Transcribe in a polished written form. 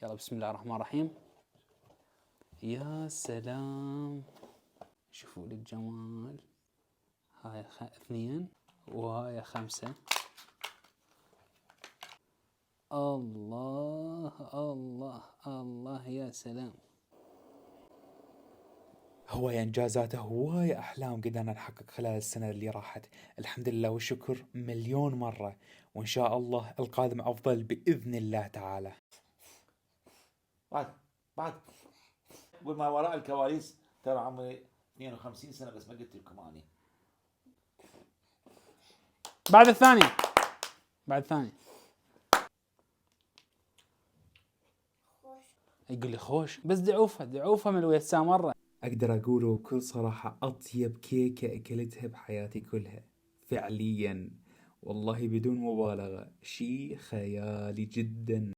يلا بسم الله الرحمن الرحيم. يا سلام، شوفوا لي الجمال. هاي 2 وهاي 5. الله الله الله يا سلام. هواية إنجازاته، هواية أحلام قدرنا نحقق خلال السنة اللي راحت. الحمد لله والشكر مليون مرة، وإن شاء الله القادم أفضل بإذن الله تعالى. بعد وما وراء الكواليس ترى عمري 52 سنة بس ما قلت لكم أني. بعد الثانية يقول لي خوش، بس دعوفة من الويسا مرة. أقدر أقوله بكل صراحة أطيب كيكة أكلتها بحياتي كلها فعليا، والله بدون مبالغة، شي خيالي جدا.